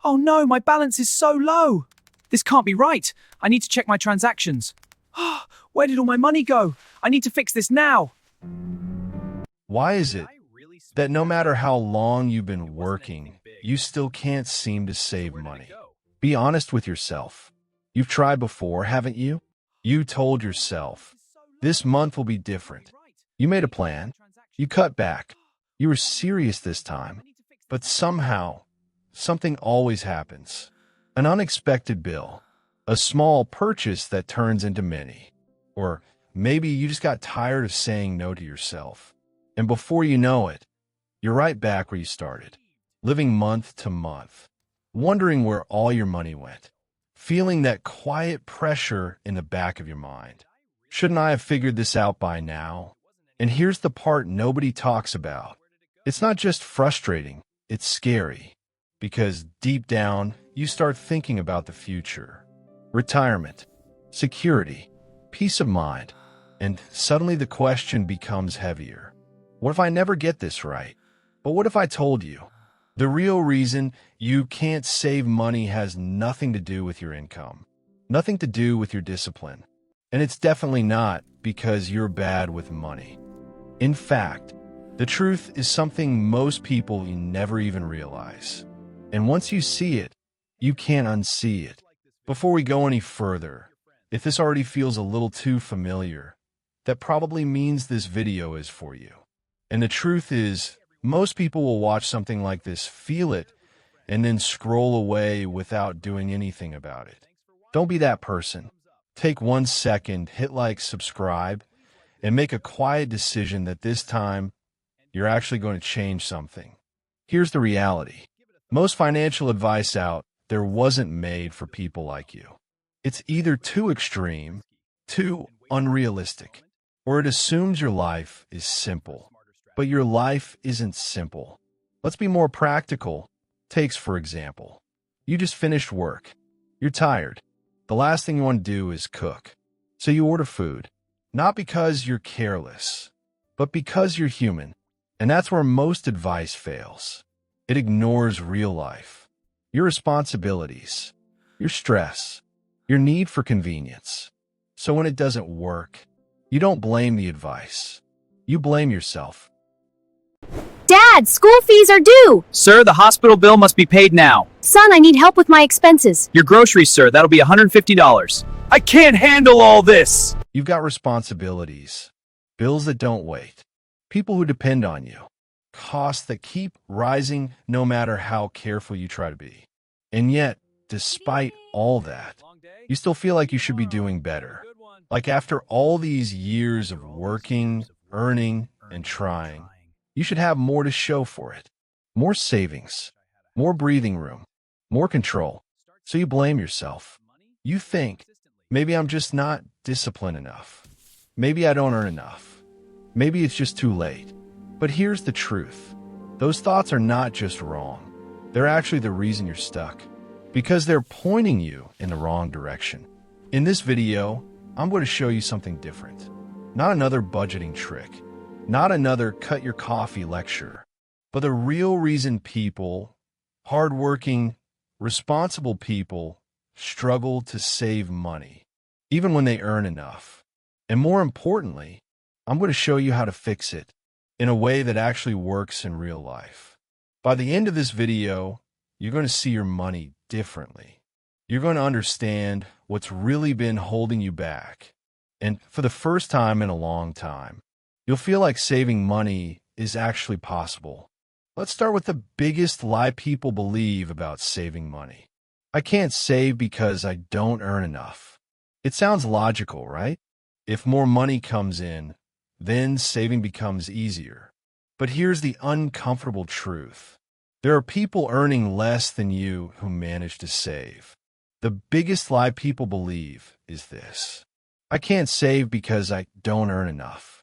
Oh no, my balance is so low. This can't be right. I need to check my transactions. Where did all my money go? I need to fix this now. Why is it that no matter how long you've been working, you still can't seem to save money? Be honest with yourself. You've tried before, haven't you? You told yourself, this month will be different. You made a plan. You cut back. You were serious this time. But somehow, something always happens. An unexpected bill. A small purchase that turns into many. Or maybe you just got tired of saying no to yourself. And before you know it, you're right back where you started. Living month to month. Wondering where all your money went. Feeling that quiet pressure in the back of your mind. Shouldn't I have figured this out by now? And here's the part nobody talks about. It's not just frustrating, it's scary. Because deep down, you start thinking about the future. Retirement, security, peace of mind. And suddenly the question becomes heavier. What if I never get this right? But what if I told you? The real reason you can't save money has nothing to do with your income. Nothing to do with your discipline. And it's definitely not because you're bad with money. In fact, the truth is something most people never even realize. And once you see it, you can't unsee it. Before we go any further, if this already feels a little too familiar, that probably means this video is for you. And the truth is, most people will watch something like this, feel it, and then scroll away without doing anything about it. Don't be that person. Take 1 second, hit like, subscribe, and make a quiet decision that this time you're actually going to change something. Here's the reality. Most financial advice out there wasn't made for people like you. It's either too extreme, too unrealistic, or it assumes your life is simple. But your life isn't simple. Let's be more practical. Takes, for example. You just finished work. You're tired. The last thing you want to do is cook. So you order food. Not because you're careless, but because you're human. And that's where most advice fails. It ignores real life. Your responsibilities. Your stress. Your need for convenience. So when it doesn't work, you don't blame the advice. You blame yourself. Dad, school fees are due! Sir, the hospital bill must be paid now. Son, I need help with my expenses. Your groceries, sir, that'll be $150. I can't handle all this! You've got responsibilities, bills that don't wait, people who depend on you, costs that keep rising no matter how careful you try to be. And yet, despite all that, you still feel like you should be doing better. Like after all these years of working, earning, and trying, you should have more to show for it. More savings, more breathing room, more control. So you blame yourself. You think, maybe I'm just not disciplined enough. Maybe I don't earn enough. Maybe it's just too late. But here's the truth. Those thoughts are not just wrong. They're actually the reason you're stuck. Because they're pointing you in the wrong direction. In this video, I'm going to show you something different. Not another budgeting trick. Not another cut your coffee lecture, but the real reason people, hardworking, responsible people, struggle to save money, even when they earn enough. And more importantly, I'm going to show you how to fix it in a way that actually works in real life. By the end of this video, you're going to see your money differently. You're going to understand what's really been holding you back. And for the first time in a long time, you'll feel like saving money is actually possible. Let's start with the biggest lie people believe about saving money. I can't save because I don't earn enough. It sounds logical, right? If more money comes in, then saving becomes easier. But here's the uncomfortable truth. There are people earning less than you who manage to save. The biggest lie people believe is this. I can't save because I don't earn enough.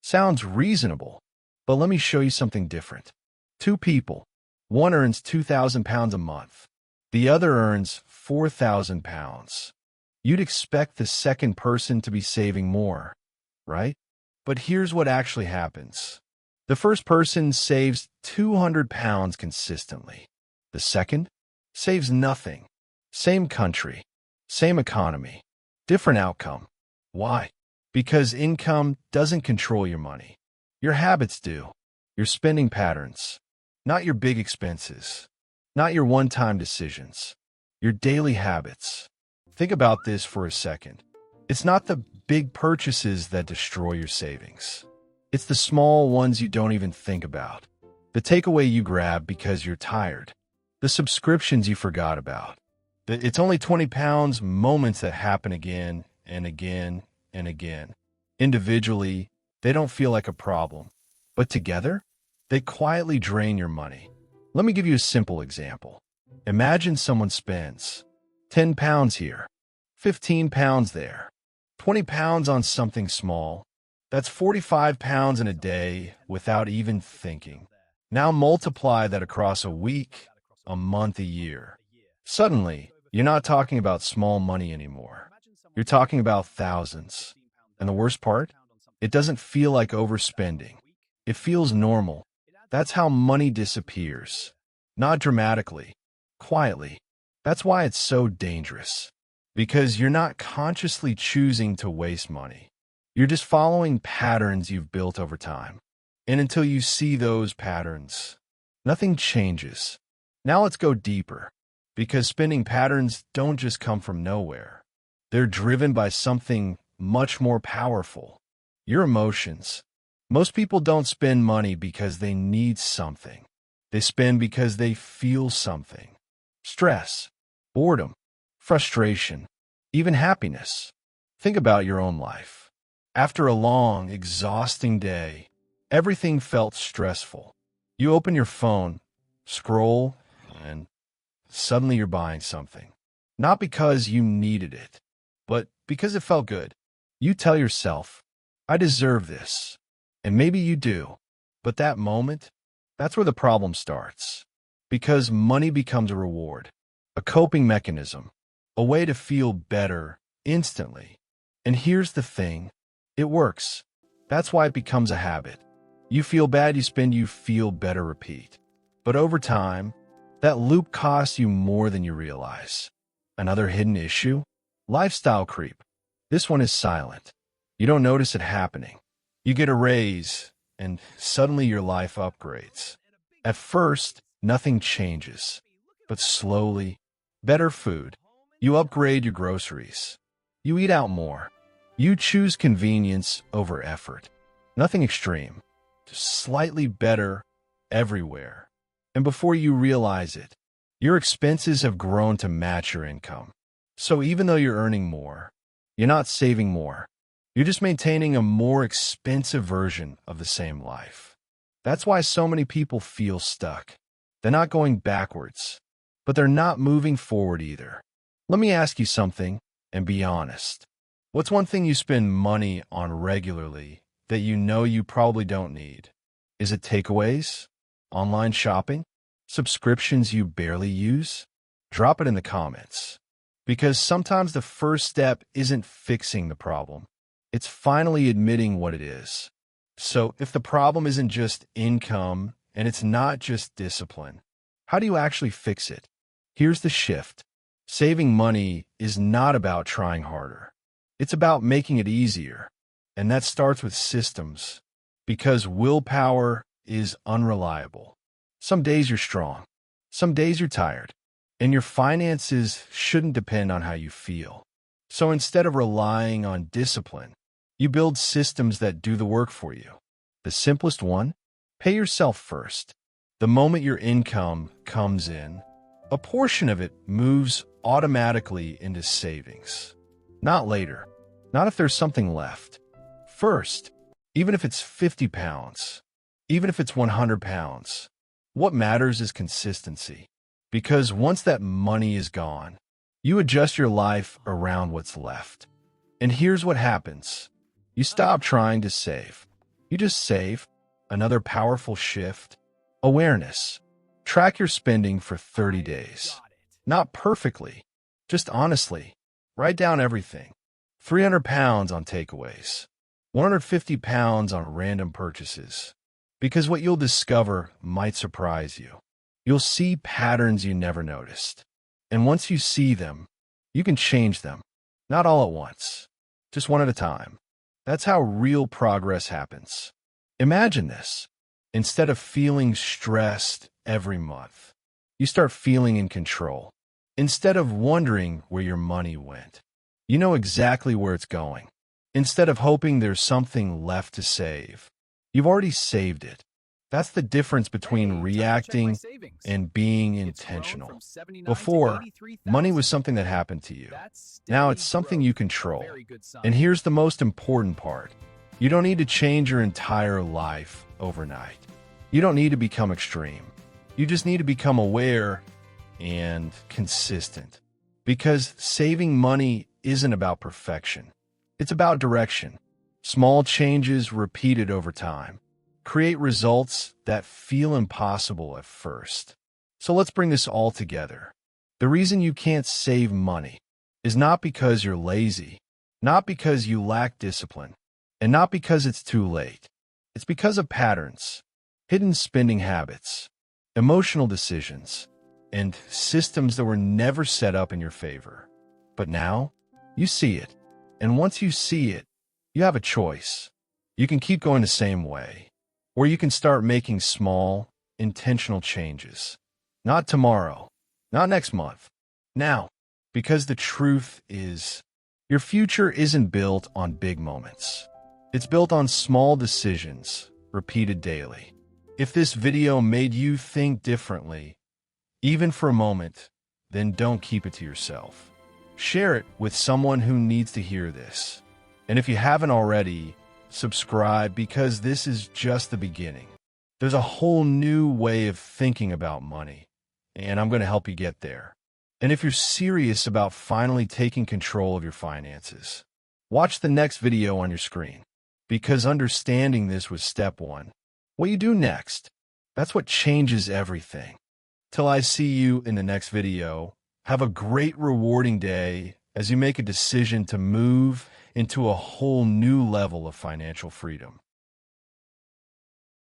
Sounds reasonable, but let me show you something different. Two people. One earns £2,000 a month. The other earns £4,000. You'd expect the second person to be saving more, right? But here's what actually happens. The first person saves £200 consistently. The second, Saves nothing. Same country, same economy, different outcome. Why? Because income doesn't control your money. Your habits do. Your spending patterns. Not your big expenses. Not your one-time decisions. Your daily habits. Think about this for a second. It's not the big purchases that destroy your savings. It's the small ones you don't even think about. The takeaway you grab because you're tired. The subscriptions you forgot about. The "it's only 20 pounds" moments that happen again and again and again. Individually, they don't feel like a problem. But together, they quietly drain your money. Let me give you a simple example. Imagine someone spends 10 pounds here, 15 pounds there, 20 pounds on something small. That's 45 pounds in a day without even thinking. Now multiply that across a week, a month, a year. Suddenly, you're not talking about small money anymore. You're talking about thousands. And the worst part? It doesn't feel like overspending. It feels normal. That's how money disappears. Not dramatically, quietly. That's why it's so dangerous. Because you're not consciously choosing to waste money. You're just following patterns you've built over time. And until you see those patterns, nothing changes. Now let's go deeper. Because spending patterns don't just come from nowhere. They're driven by something much more powerful. Your emotions. Most people don't spend money because they need something. They spend because they feel something. Stress, boredom, frustration, even happiness. Think about your own life. After a long, exhausting day, everything felt stressful. You open your phone, scroll, and suddenly you're buying something. Not because you needed it, but because it felt good. You tell yourself, I deserve this. And maybe you do. But that moment, that's where the problem starts. Because money becomes a reward, a coping mechanism, a way to feel better instantly. And here's the thing, it works. That's why it becomes a habit. You feel bad, you spend, you feel better, repeat. But over time, that loop costs you more than you realize. Another hidden issue? Lifestyle creep. This one is silent. You don't notice it happening. You get a raise, and suddenly your life upgrades. At first, nothing changes. But slowly, better food. You upgrade your groceries. You eat out more. You choose convenience over effort. Nothing extreme. Just slightly better everywhere. And before you realize it, your expenses have grown to match your income. So even though you're earning more, you're not saving more. You're just maintaining a more expensive version of the same life. That's why so many people feel stuck. They're not going backwards, but they're not moving forward either. Let me ask you something, and be honest. What's one thing you spend money on regularly that you know you probably don't need? Is it takeaways? Online shopping? Subscriptions you barely use? Drop it in the comments. Because sometimes the first step isn't fixing the problem. It's finally admitting what it is. So if the problem isn't just income and it's not just discipline, how do you actually fix it? Here's the shift. Saving money is not about trying harder. It's about making it easier. And that starts with systems. Because willpower is unreliable. Some days you're strong. Some days you're tired. And your finances shouldn't depend on how you feel. So instead of relying on discipline, you build systems that do the work for you. The simplest one? Pay yourself first. The moment your income comes in, a portion of it moves automatically into savings. Not later. Not if there's something left. First, even if it's 50 pounds, even if it's 100 pounds, what matters is consistency. Because once that money is gone, you adjust your life around what's left. And here's what happens. You stop trying to save. You just save. Another powerful shift. Awareness. Track your spending for 30 days. Not perfectly, just honestly. Write down everything. 300 pounds on takeaways. 150 pounds on random purchases. Because what you'll discover might surprise you. You'll see patterns you never noticed. And once you see them, you can change them. Not all at once, just one at a time. That's how real progress happens. Imagine this. Instead of feeling stressed every month, you start feeling in control. Instead of wondering where your money went, you know exactly where it's going. Instead of hoping there's something left to save, you've already saved it. That's the difference between reacting and being intentional. Before, money was something that happened to you. Now it's something you control. And here's the most important part. You don't need to change your entire life overnight. You don't need to become extreme. You just need to become aware and consistent. Because saving money isn't about perfection. It's about direction. Small changes repeated over time create results that feel impossible at first. So let's bring this all together. The reason you can't save money is not because you're lazy, not because you lack discipline, and not because it's too late. It's because of patterns, hidden spending habits, emotional decisions, and systems that were never set up in your favor. But now, you see it. And once you see it, you have a choice. You can keep going the same way, or you can start making small, intentional changes. Not tomorrow, not next month, now. Because the truth is, your future isn't built on big moments. It's built on small decisions, repeated daily. If this video made you think differently, even for a moment, then don't keep it to yourself. Share it with someone who needs to hear this. And if you haven't already, subscribe, because this is just the beginning. There's a whole new way of thinking about money, and I'm going to help you get there. And if you're serious about finally taking control of your finances, watch the next video on your screen, because understanding this was step one. What you do next, that's what changes everything. Till I see you in the next video, have a great rewarding day as you make a decision to move into a whole new level of financial freedom.